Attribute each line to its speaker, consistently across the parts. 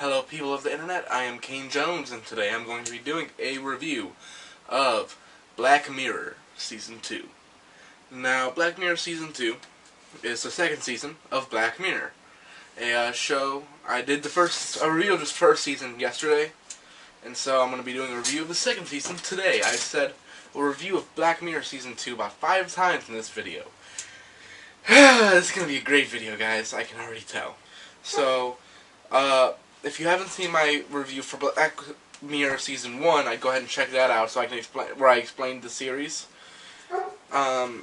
Speaker 1: Hello people of the internet, I am Kane Jones, and today I'm going to be doing a review of Black Mirror Season 2. Now, Black Mirror Season 2 is the second season of Black Mirror, a show. I did a review of this first season yesterday, and so I'm going to be doing a review of the second season today. I said a review of Black Mirror Season 2 about 5 times in this video. This is going to be a great video, guys, I can already tell. So, if you haven't seen my review for Black Mirror Season 1, I'd go ahead and check that out so I can explain where I explained the series. But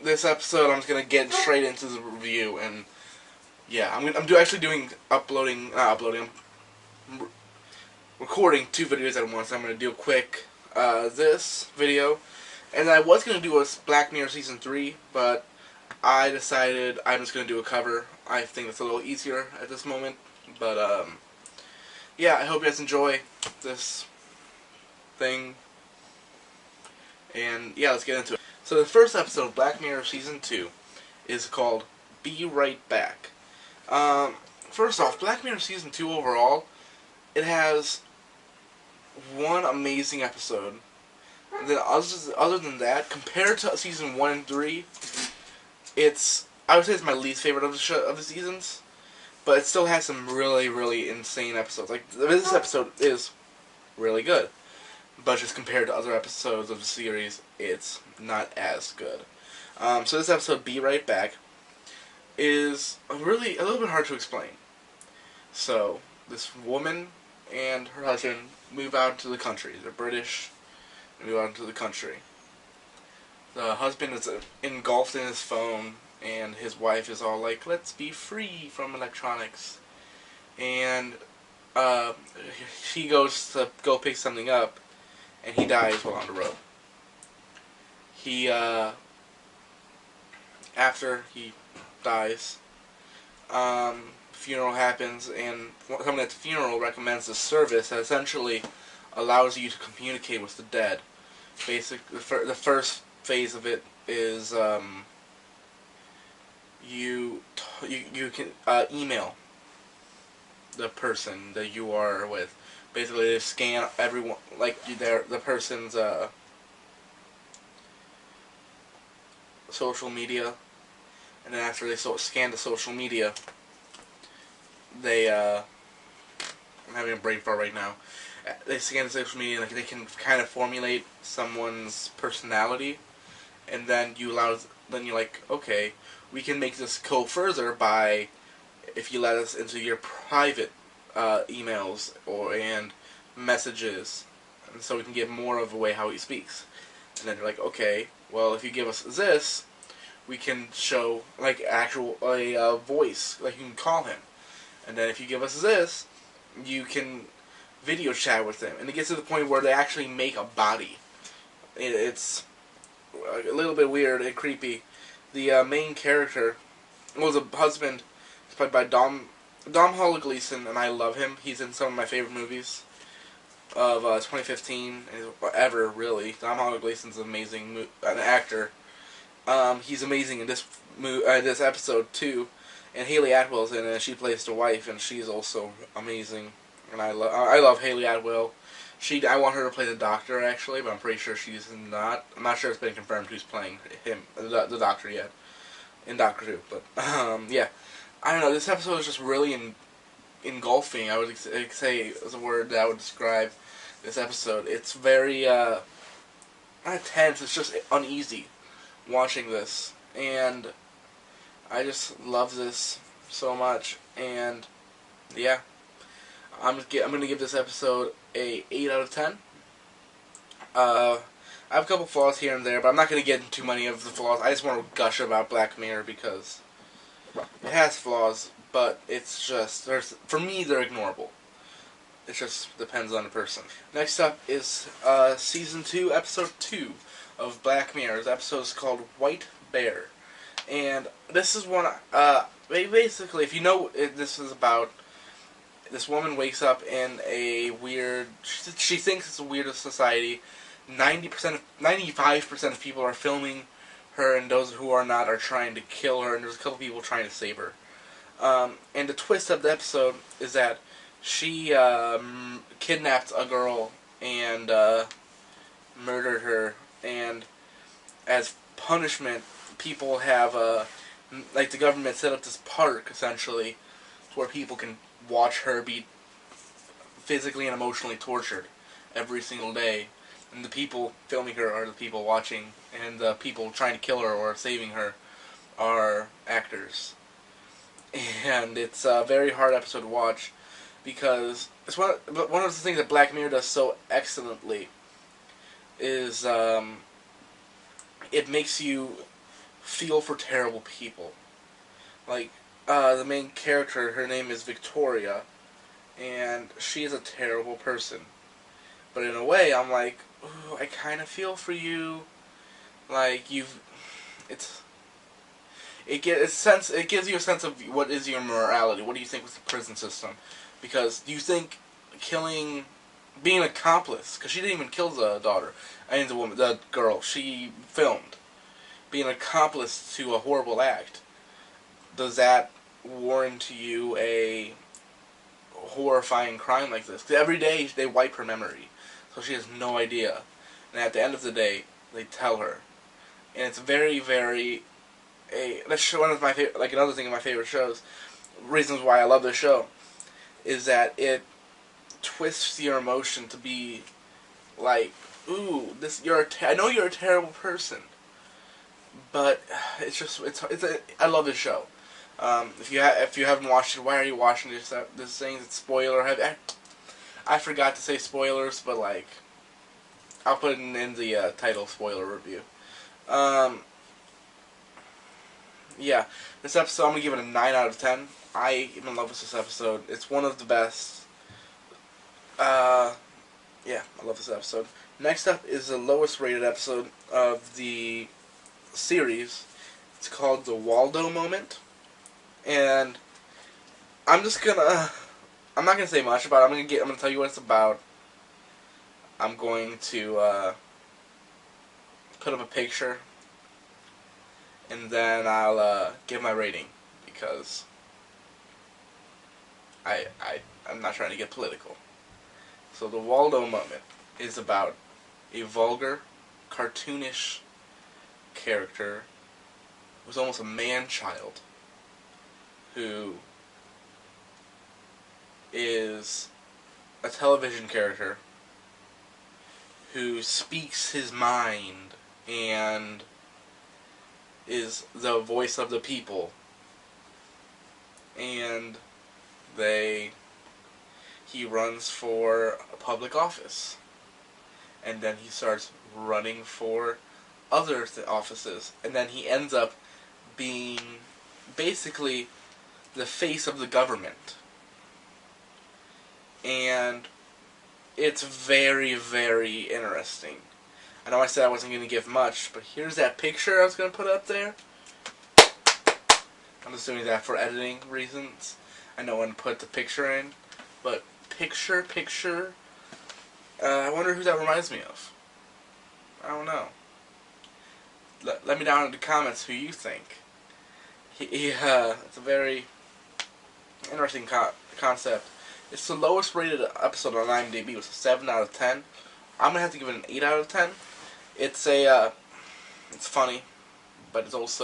Speaker 1: this episode, I'm just gonna get straight into the review, and yeah, I'm recording 2 videos at once. I'm gonna do a quick this video, and I was gonna do a Black Mirror Season 3, but I decided I'm just gonna do a cover. I think it's a little easier at this moment, but yeah, I hope you guys enjoy this thing, and yeah, let's get into it. So the first episode of Black Mirror Season 2 is called Be Right Back. First off, Black Mirror Season 2 overall, it has one amazing episode. And then other than that, compared to Season 1 and 3, I would say it's my least favorite of the seasons, but it still has some really, really insane episodes. Like, this episode is really good, but just compared to other episodes of the series, it's not as good. So this episode, Be Right Back, is really a little bit hard to explain. So, this woman and her husband move out to the country. They're British, and move out into the country. The husband is engulfed in his phone, and his wife is all like, let's be free from electronics. And she goes to go pick something up, and he dies while on the road. After he dies, funeral happens, and someone at the funeral recommends a service that essentially allows you to communicate with the dead. Basically, the first phase of it is you can email the person that you are with. Basically, they scan everyone, like the person's social media, and then after they scan the social media, they I'm having a brain fart right now. They scan the social media, and they can kind of formulate someone's personality, and then you're like, okay, we can make this go further by if you let us into your private emails and messages, and so we can get more of a way how he speaks. And then you're like, okay, well, if you give us this, we can show like a voice, like you can call him. And then if you give us this, you can video chat with him. And it gets to the point where they actually make a body. It's a little bit weird and creepy. The main character, well, the husband, is played by Domhnall Gleeson, and I love him. He's in some of my favorite movies of 2015 and ever, really. Domhnall Gleeson's an actor. He's amazing in this episode too, and Hayley Atwell's in it. She plays the wife, and she's also amazing. And I love Hayley Atwell. I want her to play the Doctor, actually, but I'm pretty sure she's not. I'm not sure it's been confirmed who's playing him, the Doctor, yet, in Doctor Who. But, yeah. I don't know, this episode is just really engulfing, I would say, is a word that I would describe this episode. It's very, not tense, it's just uneasy watching this. And I just love this so much. And, yeah. I'm going to give this episode a 8 out of 10. I have a couple flaws here and there, but I'm not going to get into too many of the flaws. I just want to gush about Black Mirror because it has flaws, but it's just, for me, they're ignorable. It just depends on the person. Next up is Season 2, Episode 2 of Black Mirror. This episode is called White Bear. And this is one, basically, if you know what this is about, this woman wakes up in a weird, she thinks it's the weirdest society. 95% of people are filming her, and those who are not are trying to kill her, and there's a couple people trying to save her. And the twist of the episode is that she kidnapped a girl and murdered her, and as punishment, people have like the government set up this park essentially, where people can watch her be physically and emotionally tortured every single day. And the people filming her are the people watching, and the people trying to kill her or saving her are actors. And it's a very hard episode to watch because it's one of the things that Black Mirror does so excellently is it makes you feel for terrible people. Like the main character, her name is Victoria, and she is a terrible person. But in a way, I'm like, ooh, I kind of feel for you. Like it's it gives you a sense of what is your morality. What do you think was the prison system? Because do you think being an accomplice, because she didn't even kill the daughter, the girl she filmed, being an accomplice to a horrible act, does that warrant you a horrifying crime like this? Because every day they wipe her memory, so she has no idea. And at the end of the day, they tell her, and it's very, very that's one of my favorite. Like another thing of my favorite shows, reasons why I love this show, is that it twists your emotion to be like, ooh, I know you're a terrible person, but I love this show. If you haven't watched it, why are you watching this thing? It's spoiler. I forgot to say spoilers, but like, I'll put it in the title spoiler review. Yeah, this episode I'm gonna give it a 9 out of 10. I am in love with this episode. It's one of the best. Yeah, I love this episode. Next up is the lowest rated episode of the series. It's called The Waldo Moment. And I'm not gonna say much about it. I'm gonna tell you what it's about. I'm going to put up a picture, and then I'll give my rating, because I'm not trying to get political. So The Waldo Moment is about a vulgar, cartoonish character who's almost a man-child, who is a television character who speaks his mind and is the voice of the people, and he runs for a public office, and then he starts running for other offices, and then he ends up being basically the face of the government. And it's very, very interesting. I know I said I wasn't going to give much, but here's that picture I was going to put up there. I'm just doing that for editing reasons. I know when to put the picture in, but picture, I wonder who that reminds me of. I don't know. Let me down in the comments who you think. It's a very interesting concept. It's the lowest rated episode on IMDb. It's a 7 out of 10. I'm gonna have to give it an 8 out of 10. It's funny, but it's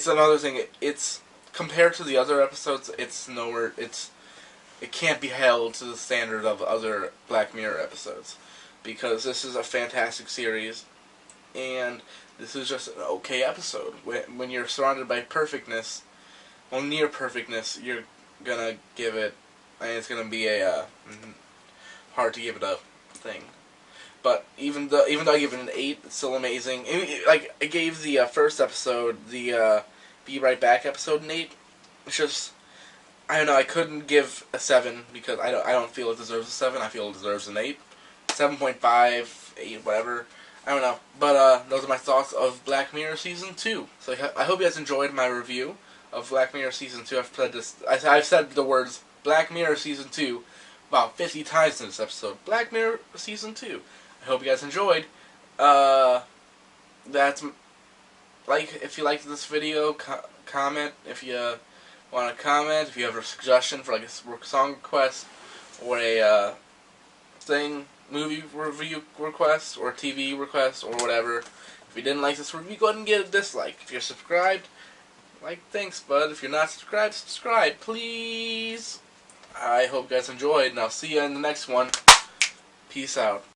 Speaker 1: another thing. It's compared to the other episodes, it can't be held to the standard of other Black Mirror episodes, because this is a fantastic series, and this is just an okay episode. When you're surrounded by perfectness, well, near perfectness, you're gonna give it, and it's gonna be a hard to give it up thing. But even though I give it an 8, it's still amazing. Like, I gave the first episode, the Be Right Back episode, an 8. It's just, I don't know, I couldn't give a 7 because I don't feel it deserves a 7. I feel it deserves an 8. 7.5, 8, whatever. I don't know. But those are my thoughts of Black Mirror Season 2. So I hope you guys enjoyed my review of Black Mirror Season 2. I've said the words Black Mirror Season 2 about 50 times in this episode. Black Mirror Season 2. I hope you guys enjoyed. If you liked this video, comment. If you want to comment, if you have a suggestion for like a song request or a movie review request or TV request or whatever. If you didn't like this review, go ahead and get a dislike. If you're subscribed, thanks, bud. If you're not subscribed, subscribe, please. I hope you guys enjoyed, and I'll see you in the next one. Peace out.